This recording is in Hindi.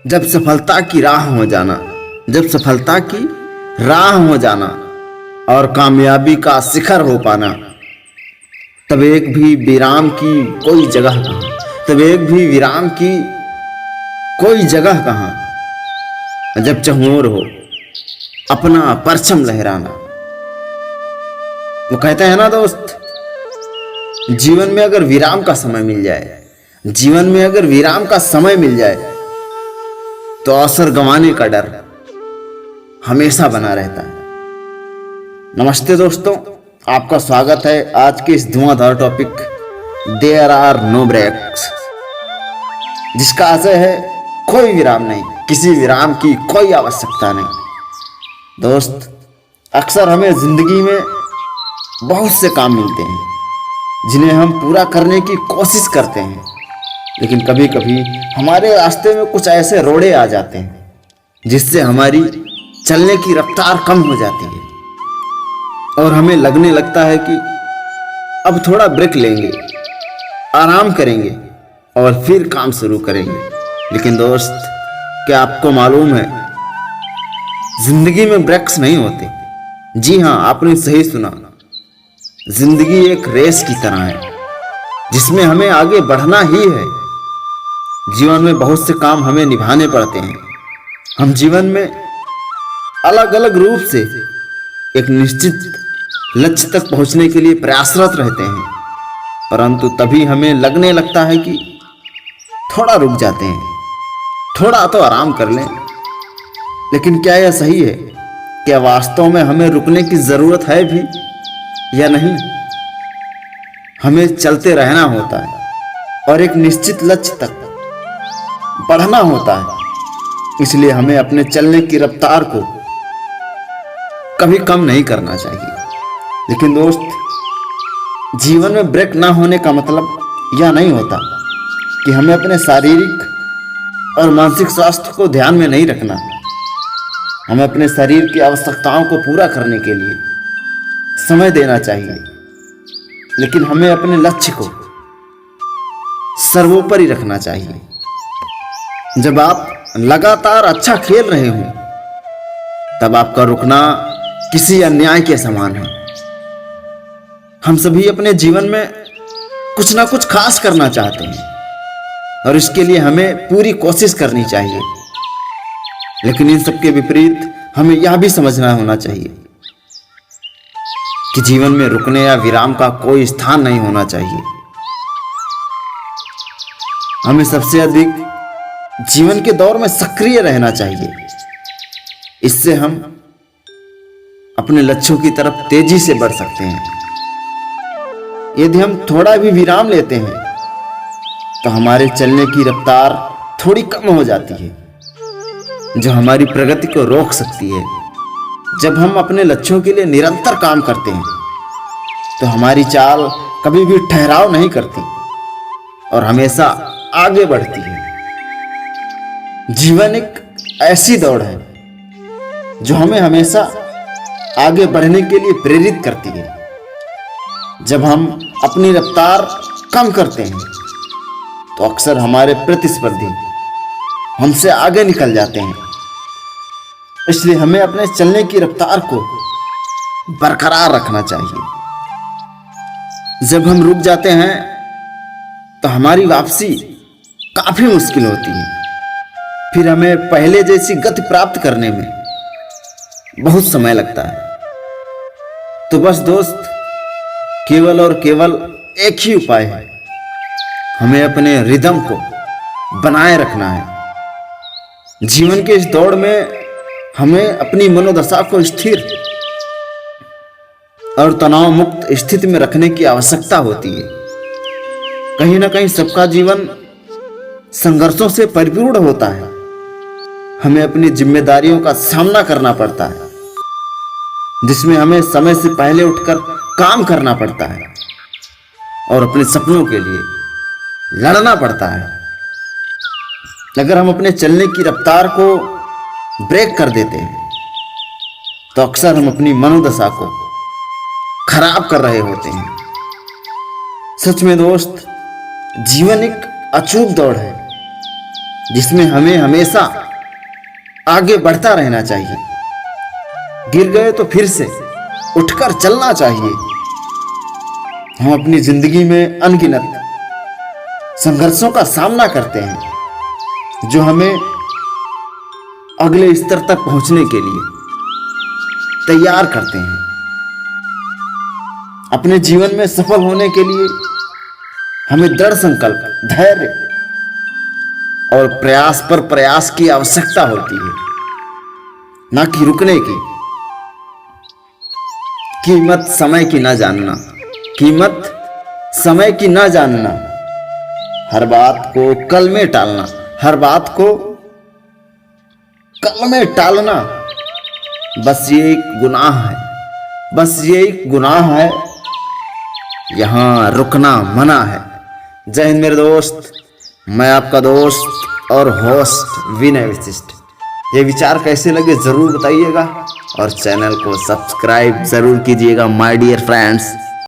जब सफलता की राह हो जाना, जब सफलता की राह हो जाना और कामयाबी का शिखर हो पाना, तब एक भी विराम की कोई जगह कहाँ, तब एक भी विराम की कोई जगह कहाँ। जब चहुओर हो अपना परचम लहराना। वो कहते हैं ना दोस्त, जीवन में अगर विराम का समय मिल जाए, जीवन में अगर विराम का समय मिल जाए तो अवसर गंवाने का डर हमेशा बना रहता है। नमस्ते दोस्तों, आपका स्वागत है आज के इस धुआंधार topic there are no breaks, जिसका आशय है कोई विराम नहीं, किसी विराम की कोई आवश्यकता नहीं। दोस्त, अक्सर हमें जिंदगी में बहुत से काम मिलते हैं जिन्हें हम पूरा करने की कोशिश करते हैं, लेकिन कभी कभी हमारे रास्ते में कुछ ऐसे रोड़े आ जाते हैं जिससे हमारी चलने की रफ्तार कम हो जाती है और हमें लगने लगता है कि अब थोड़ा ब्रेक लेंगे, आराम करेंगे और फिर काम शुरू करेंगे। लेकिन दोस्त, क्या आपको मालूम है, जिंदगी में ब्रेक्स नहीं होते। जी हाँ, आपने सही सुना, जिंदगी एक रेस की तरह है जिसमें हमें आगे बढ़ना ही है। जीवन में बहुत से काम हमें निभाने पड़ते हैं। हम जीवन में अलग अलग रूप से एक निश्चित लक्ष्य तक पहुंचने के लिए प्रयासरत रहते हैं, परंतु तभी हमें लगने लगता है कि थोड़ा रुक जाते हैं, थोड़ा तो आराम कर लें। लेकिन क्या यह सही है? क्या वास्तव में हमें रुकने की जरूरत है भी या नहीं? हमें चलते रहना होता है और एक निश्चित लक्ष्य तक बढ़ना होता है, इसलिए हमें अपने चलने की रफ्तार को कभी कम नहीं करना चाहिए। लेकिन दोस्त, जीवन में ब्रेक ना होने का मतलब यह नहीं होता कि हमें अपने शारीरिक और मानसिक स्वास्थ्य को ध्यान में नहीं रखना। हमें अपने शरीर की आवश्यकताओं को पूरा करने के लिए समय देना चाहिए, लेकिन हमें अपने लक्ष्य को सर्वोपरि रखना चाहिए। जब आप लगातार अच्छा खेल रहे हो तब आपका रुकना किसी अन्याय के समान है। हम सभी अपने जीवन में कुछ ना कुछ खास करना चाहते हैं और इसके लिए हमें पूरी कोशिश करनी चाहिए, लेकिन इन सबके विपरीत हमें यह भी समझना होना चाहिए कि जीवन में रुकने या विराम का कोई स्थान नहीं होना चाहिए। हमें सबसे अधिक जीवन के दौर में सक्रिय रहना चाहिए। इससे हम अपने लक्ष्यों की तरफ तेजी से बढ़ सकते हैं। यदि हम थोड़ा भी विराम लेते हैं तो हमारे चलने की रफ्तार थोड़ी कम हो जाती है, जो हमारी प्रगति को रोक सकती है। जब हम अपने लक्ष्यों के लिए निरंतर काम करते हैं तो हमारी चाल कभी भी ठहराव नहीं करती और हमेशा आगे बढ़ती है। जीवन एक ऐसी दौड़ है जो हमें हमेशा आगे बढ़ने के लिए प्रेरित करती है। जब हम अपनी रफ्तार कम करते हैं तो अक्सर हमारे प्रतिस्पर्धी हमसे आगे निकल जाते हैं। इसलिए हमें अपने चलने की रफ्तार को बरकरार रखना चाहिए। जब हम रुक जाते हैं तो हमारी वापसी काफी मुश्किल होती है। फिर हमें पहले जैसी गति प्राप्त करने में बहुत समय लगता है। तो बस दोस्त, केवल और केवल एक ही उपाय है, हमें अपने रिदम को बनाए रखना है। जीवन के इस दौड़ में हमें अपनी मनोदशा को स्थिर और तनाव मुक्त स्थिति में रखने की आवश्यकता होती है। कहीं ना कहीं सबका जीवन संघर्षों से परिपूर्ण होता है। हमें अपनी जिम्मेदारियों का सामना करना पड़ता है, जिसमें हमें समय से पहले उठकर काम करना पड़ता है और अपने सपनों के लिए लड़ना पड़ता है। अगर हम अपने चलने की रफ्तार को ब्रेक कर देते हैं तो अक्सर हम अपनी मनोदशा को खराब कर रहे होते हैं। सच में दोस्त, जीवन एक अचूक दौड़ है जिसमें हमें हमेशा आगे बढ़ता रहना चाहिए। गिर गए तो फिर से उठकर चलना चाहिए। हम अपनी जिंदगी में अनगिनत संघर्षों का सामना करते हैं जो हमें अगले स्तर तक पहुंचने के लिए तैयार करते हैं। अपने जीवन में सफल होने के लिए हमें दृढ़ संकल्प, धैर्य और प्रयास पर प्रयास की आवश्यकता होती है, ना कि रुकने की। कीमत समय की ना जानना, कीमत समय की ना जानना, हर बात को कल में टालना, हर बात को कल में टालना, बस ये एक गुनाह है, बस ये एक गुनाह है, यहां रुकना मना है। जय हिंद मेरे दोस्त, मैं आपका दोस्त और होस्ट विनय विशिष्ट। ये विचार कैसे लगे जरूर बताइएगा और चैनल को सब्सक्राइब जरूर कीजिएगा माय डियर फ्रेंड्स।